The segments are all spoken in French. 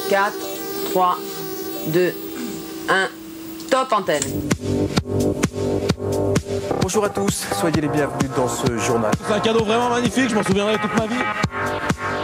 4, 3, 2, 1, top antenne. Bonjour à tous, soyez les bienvenus dans ce journal. C'est un cadeau vraiment magnifique, je m'en souviendrai toute ma vie.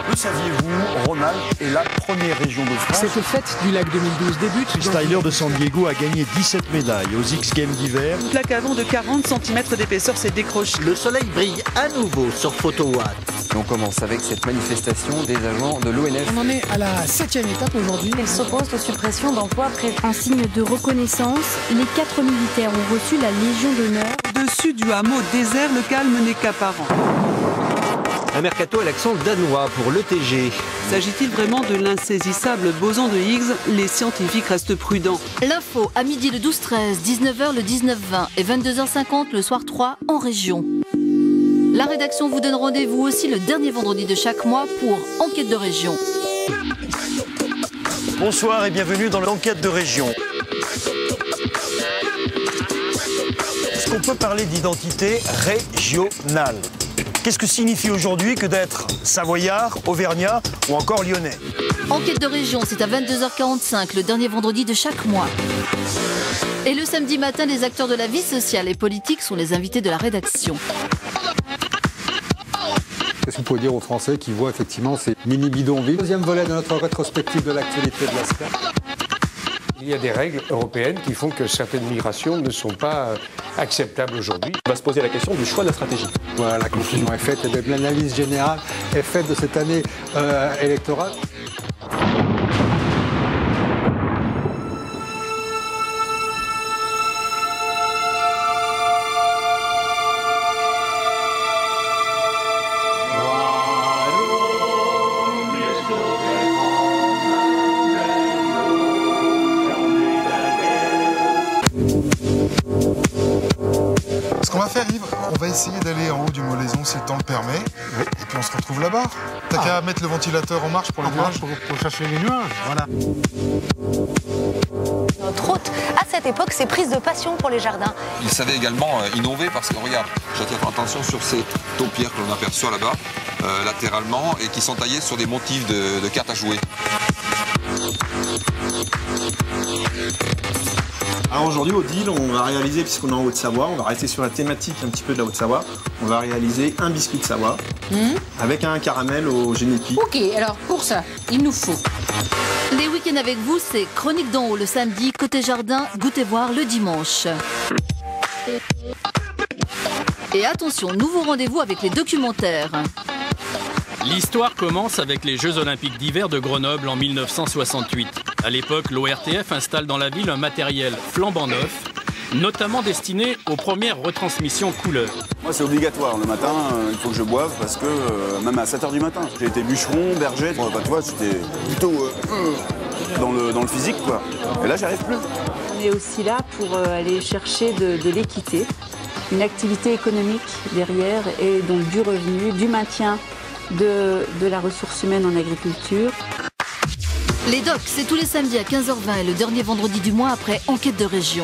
Le saviez-vous, Rhône-Alpes est la première région de France. Cette fête du lac 2012 débute. Le freestyler de San Diego a gagné 17 médailles aux X-Games d'hiver. Une plaque à vent de 40 cm d'épaisseur s'est décrochée. Le soleil brille à nouveau sur PhotoWatt. On commence avec cette manifestation des agents de l'ONF. On en est à la 7e étape aujourd'hui. Ils s'opposent aux suppressions d'emplois prévues. En signe de reconnaissance, les 4 militaires ont reçu la Légion d'honneur. Au-dessus du hameau désert, le calme n'est qu'apparent. Un mercato à l'accent danois pour l'ETG. S'agit-il vraiment de l'insaisissable boson de Higgs? Les scientifiques restent prudents. L'info à midi le 12-13, 19h le 19-20 et 22h50 le soir 3 en région. La rédaction vous donne rendez-vous aussi le dernier vendredi de chaque mois pour Enquête de région. Bonsoir et bienvenue dans l'enquête de région. Est-ce qu'on peut parler d'identité régionale? Qu'est-ce que signifie aujourd'hui que d'être savoyard, auvergnat ou encore lyonnais? Enquête de région, c'est à 22h45, le dernier vendredi de chaque mois. Et le samedi matin, les acteurs de la vie sociale et politique sont les invités de la rédaction. Qu'est-ce que vous pouvez dire aux Français qui voient effectivement ces mini-bidonvilles? Deuxième volet de notre rétrospective de l'actualité de la semaine. Il y a des règles européennes qui font que certaines migrations ne sont pas acceptables aujourd'hui. On va se poser la question du choix de la stratégie. Voilà, la conclusion est faite et l'analyse générale est faite de cette année électorale. Ce qu'on va faire, Yves, on va essayer d'aller en haut du Molaison si le temps le permet. Oui. Et puis on se retrouve là-bas. T'as qu'à mettre le ventilateur en marche pour les nuages. Pour chercher les nuages, voilà. Notre hôte, à cette époque, c'est prise de passion pour les jardins. Il savait également innover parce que, regarde, j'attire ton attention sur ces taupières que l'on aperçoit là-bas, latéralement, et qui sont taillées sur des motifs de cartes à jouer. Alors aujourd'hui, au deal, on va réaliser, puisqu'on est en Haute-Savoie, on va rester sur la thématique un petit peu de la Haute-Savoie. On va réaliser un biscuit de Savoie avec un caramel au génépi. Ok, alors pour ça, il nous faut... Les week-ends avec vous, c'est Chronique d'en haut le samedi, côté jardin, goûtez voir le dimanche. Et attention, nouveau rendez-vous avec les documentaires. L'histoire commence avec les Jeux Olympiques d'hiver de Grenoble en 1968. À l'époque, l'ORTF installe dans la ville un matériel flambant neuf, notamment destiné aux premières retransmissions couleur. Moi, c'est obligatoire. Le matin, il faut que je boive parce que même à 7h du matin, j'ai été bûcheron, berger. Bon, bah, tu vois, c'était plutôt dans le physique, quoi. Et là, j'y arrive plus. On est aussi là pour aller chercher de l'équité, une activité économique derrière et donc du revenu, du maintien de la ressource humaine en agriculture. Les docs, c'est tous les samedis à 15h20 et le dernier vendredi du mois après Enquête de région.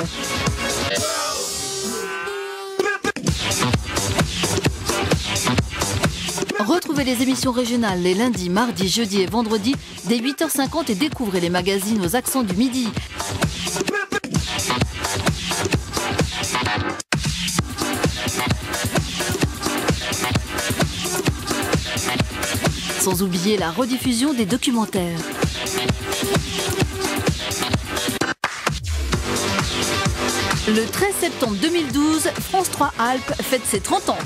Retrouvez les émissions régionales les lundis, mardis, jeudis et vendredis dès 8h50 et découvrez les magazines aux accents du midi. Sans oublier la rediffusion des documentaires. Le 13 septembre 2012, France 3 Alpes fête ses 30 ans.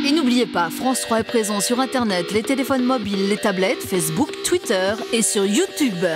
Et n'oubliez pas, France 3 est présent sur Internet, les téléphones mobiles, les tablettes, Facebook, Twitter et sur YouTube.